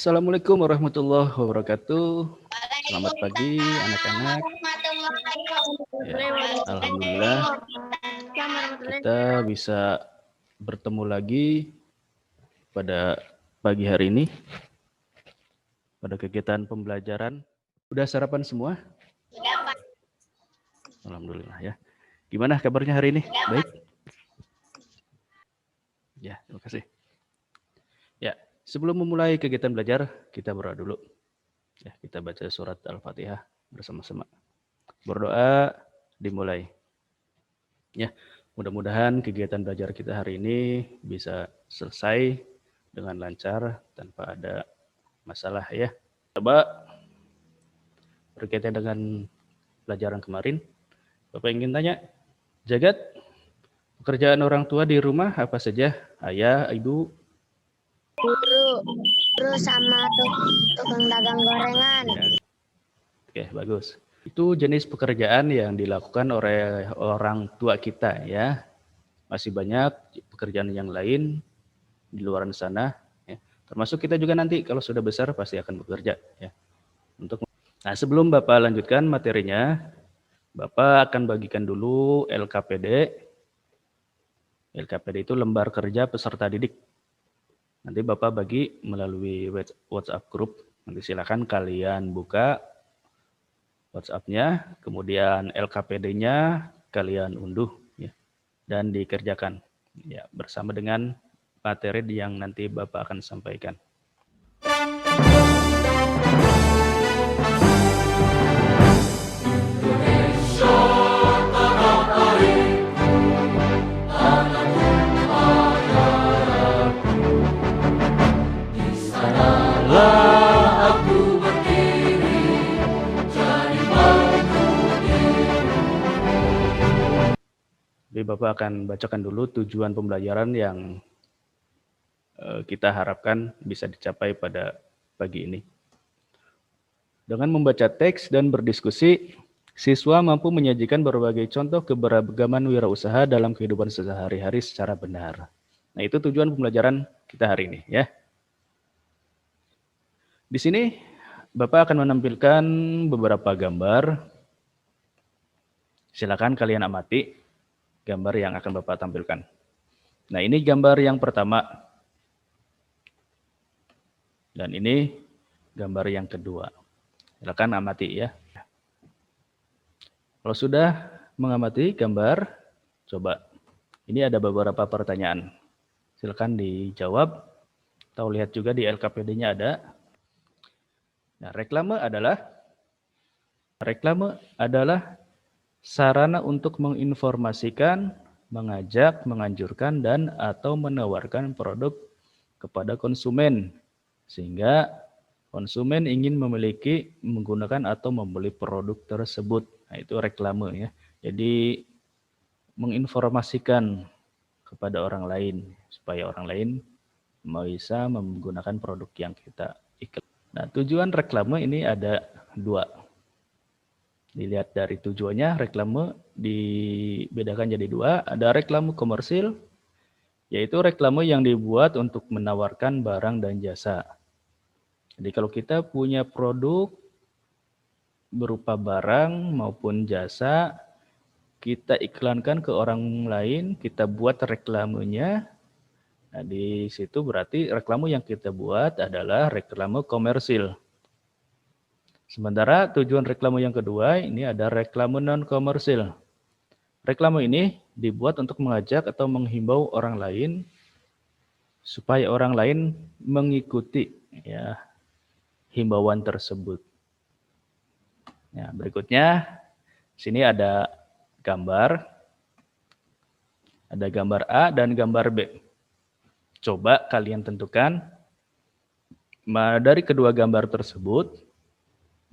Assalamualaikum warahmatullahi wabarakatuh. Selamat pagi anak-anak. Ya, alhamdulillah kita bisa bertemu lagi pada pagi hari ini pada kegiatan pembelajaran. Udah sarapan semua? Alhamdulillah ya. Gimana kabarnya hari ini? Baik? Ya, terima kasih. Ya, sebelum memulai kegiatan belajar, kita berdoa dulu. Ya, kita baca surat Al-Fatihah bersama-sama. Berdoa dimulai. Ya, mudah-mudahan kegiatan belajar kita hari ini bisa selesai dengan lancar tanpa ada masalah ya. Coba berkaitan dengan pelajaran kemarin, Bapak ingin tanya, Jagat, pekerjaan orang tua di rumah apa saja? Ayah, ibu? Guru sama tukang dagang gorengan. Ya. Oke, bagus. Itu jenis pekerjaan yang dilakukan oleh orang tua kita ya. Masih banyak pekerjaan yang lain di luar sana ya. Termasuk kita juga nanti kalau sudah besar pasti akan bekerja ya. Nah, sebelum Bapak lanjutkan materinya, Bapak akan bagikan dulu LKPD. LKPD itu lembar kerja peserta didik. Nanti Bapak bagi melalui WhatsApp group. Nanti silakan kalian buka WhatsApp-nya, kemudian LKPD-nya kalian unduh ya, dan dikerjakan ya bersama dengan materi yang nanti Bapak akan sampaikan. Jadi Bapak akan bacakan dulu tujuan pembelajaran yang kita harapkan bisa dicapai pada pagi ini. Dengan membaca teks dan berdiskusi, siswa mampu menyajikan berbagai contoh keberagaman wirausaha dalam kehidupan sehari-hari secara benar. Nah, itu tujuan pembelajaran kita hari ini ya. Di sini Bapak akan menampilkan beberapa gambar. Silakan kalian amati gambar yang akan Bapak tampilkan. Nah, ini gambar yang pertama. Dan ini gambar yang kedua. Silakan amati ya. Kalau sudah mengamati gambar, coba. Ini ada beberapa pertanyaan. Silakan dijawab. Atau lihat juga di LKPD-nya ada. Nah, reklame adalah sarana untuk menginformasikan, mengajak, menganjurkan, dan atau menawarkan produk kepada konsumen. Sehingga konsumen ingin memiliki, menggunakan, atau membeli produk tersebut. Nah, itu reklame ya. Jadi menginformasikan kepada orang lain, supaya orang lain bisa menggunakan produk yang kita iklan. Nah, tujuan reklame ini ada dua. Dilihat dari tujuannya, reklame dibedakan jadi dua. Ada reklame komersil, yaitu reklame yang dibuat untuk menawarkan barang dan jasa. Jadi kalau kita punya produk berupa barang maupun jasa, kita iklankan ke orang lain, kita buat reklamenya. Nah, di situ berarti reklame yang kita buat adalah reklame komersil. Sementara tujuan reklame yang kedua ini ada reklame non-komersil. Reklame ini dibuat untuk mengajak atau menghimbau orang lain supaya orang lain mengikuti ya himbauan tersebut. Ya, berikutnya sini ada gambar. Ada gambar A dan gambar B. Coba kalian tentukan dari kedua gambar tersebut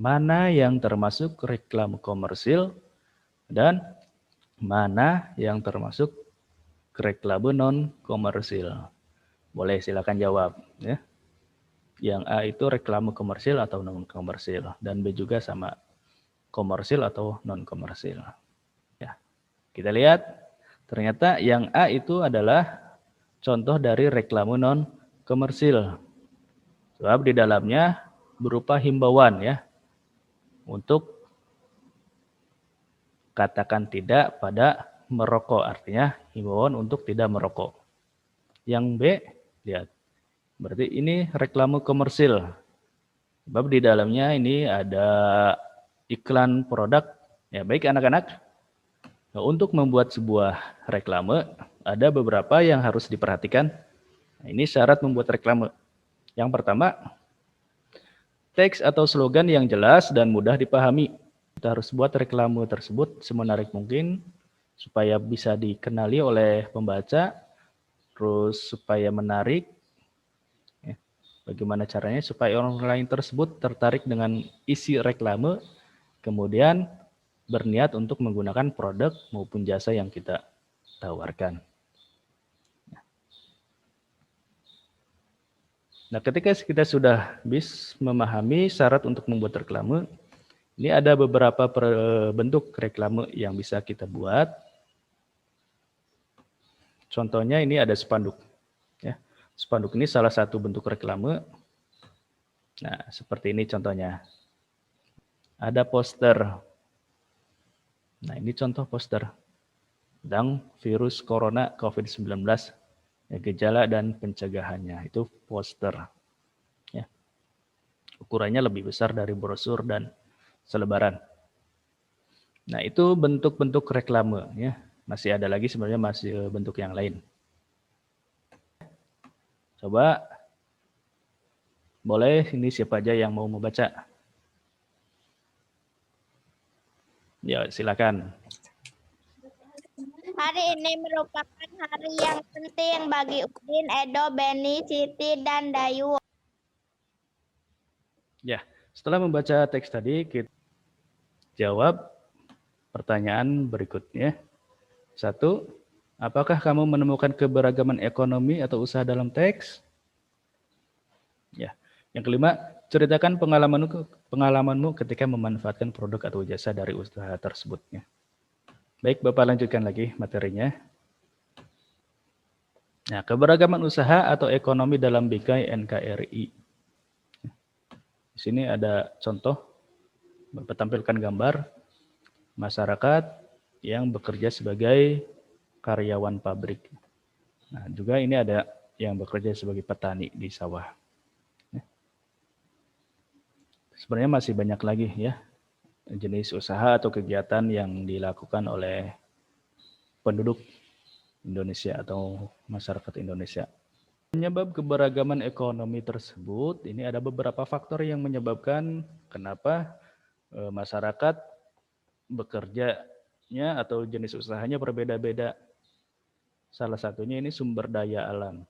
mana yang termasuk reklame komersil dan mana yang termasuk reklame non-komersil. Boleh silakan jawab ya. Yang A itu reklame komersil atau non-komersil dan B juga sama komersil atau non-komersil. Ya. Kita lihat ternyata yang A itu adalah contoh dari reklame non-komersil. Sebab di dalamnya berupa himbauan ya untuk katakan tidak pada merokok, artinya himbauan untuk tidak merokok. Yang B, lihat. Berarti ini reklame komersil. Sebab di dalamnya ini ada iklan produk. Ya, baik anak-anak. Nah, untuk membuat sebuah reklame, ada beberapa yang harus diperhatikan. Nah, ini syarat membuat reklame. Yang pertama, teks atau slogan yang jelas dan mudah dipahami. Kita harus buat reklame tersebut semenarik mungkin supaya bisa dikenali oleh pembaca, terus supaya menarik. Ya. Bagaimana caranya supaya orang lain tersebut tertarik dengan isi reklame, kemudian berniat untuk menggunakan produk maupun jasa yang kita tawarkan. Nah, ketika kita sudah bisa memahami syarat untuk membuat reklame, ini ada beberapa bentuk reklame yang bisa kita buat. Contohnya ini ada spanduk. Ya. Spanduk ini salah satu bentuk reklame. Nah, seperti ini contohnya. Ada poster. Nah, ini contoh poster tentang virus corona COVID-19. Ya, gejala dan pencegahannya. Itu poster. Ya. Ukurannya lebih besar dari brosur dan selebaran. Nah, itu bentuk-bentuk reklame. Ya. Masih ada lagi sebenarnya masih bentuk yang lain. Coba, boleh ini siapa aja yang mau membaca? Ya, silakan. Hari ini merupakan hari yang penting bagi Udin, Edo, Beni, Siti, dan Dayu. Ya, setelah membaca teks tadi, kita jawab pertanyaan berikutnya. 1. Apakah kamu menemukan keberagaman ekonomi atau usaha dalam teks? Ya. Yang kelima, ceritakan pengalamanmu ketika memanfaatkan produk atau jasa dari usaha tersebut. Ya. Baik, Bapak lanjutkan lagi materinya. Nah, keberagaman usaha atau ekonomi dalam bingkai NKRI. Di sini ada contoh, Bapak tampilkan gambar masyarakat yang bekerja sebagai karyawan pabrik. Nah, juga ini ada yang bekerja sebagai petani di sawah. Sebenarnya masih banyak lagi ya jenis usaha atau kegiatan yang dilakukan oleh penduduk Indonesia atau masyarakat Indonesia. Penyebab keberagaman ekonomi tersebut, ini ada beberapa faktor yang menyebabkan kenapa masyarakat bekerjanya atau jenis usahanya berbeda-beda. Salah satunya ini sumber daya alam.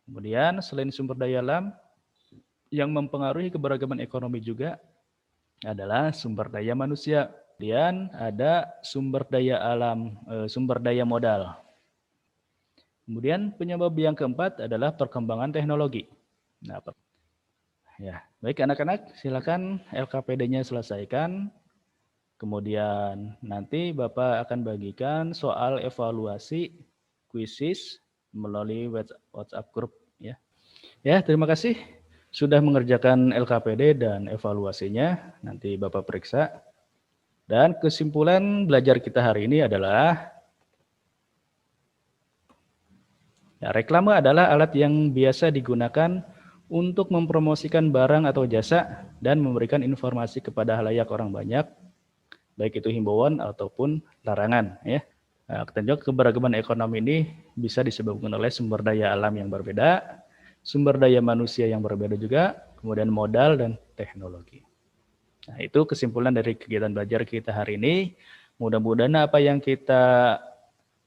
Kemudian selain sumber daya alam, yang mempengaruhi keberagaman ekonomi juga adalah sumber daya manusia. Kemudian ada sumber daya alam, sumber daya modal. Kemudian penyebab yang keempat adalah perkembangan teknologi. Nah, ya, baik anak-anak, silakan LKPD-nya selesaikan. Kemudian nanti Bapak akan bagikan soal evaluasi kuisis melalui WhatsApp group ya. Ya, terima kasih sudah mengerjakan LKPD dan evaluasinya. Nanti Bapak periksa. Dan kesimpulan belajar kita hari ini adalah ya, reklame adalah alat yang biasa digunakan untuk mempromosikan barang atau jasa dan memberikan informasi kepada halayak orang banyak, baik itu himbauan ataupun larangan. Ya. Nah, keberagaman ekonomi ini bisa disebabkan oleh sumber daya alam yang berbeda, sumber daya manusia yang berbeda juga, kemudian modal dan teknologi. Nah, itu kesimpulan dari kegiatan belajar kita hari ini. Mudah-mudahan apa yang kita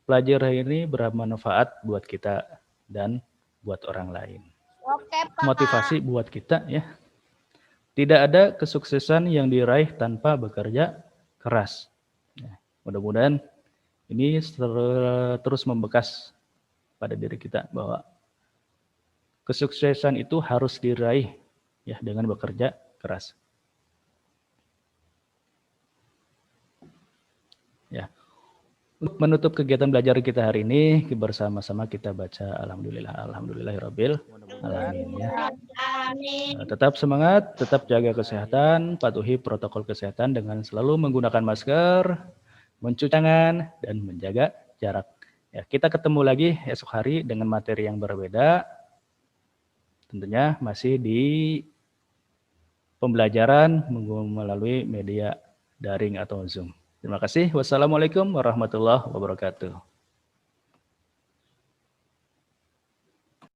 pelajari hari ini bermanfaat buat kita dan buat orang lain. Oke, Pak. Motivasi buat kita ya. Tidak ada kesuksesan yang diraih tanpa bekerja keras. Ya, mudah-mudahan ini terus membekas pada diri kita bahwa kesuksesan itu harus diraih ya dengan bekerja keras. Ya. Untuk menutup kegiatan belajar kita hari ini, bersama-sama kita baca Alhamdulillah, Alhamdulillahirabbil. Alamin ya. Amin. Tetap semangat, tetap jaga kesehatan, patuhi protokol kesehatan dengan selalu menggunakan masker, mencuci tangan, dan menjaga jarak. Ya, kita ketemu lagi esok hari dengan materi yang berbeda. Tentunya masih di pembelajaran melalui media daring atau Zoom. Terima kasih. Wassalamualaikum warahmatullahi wabarakatuh.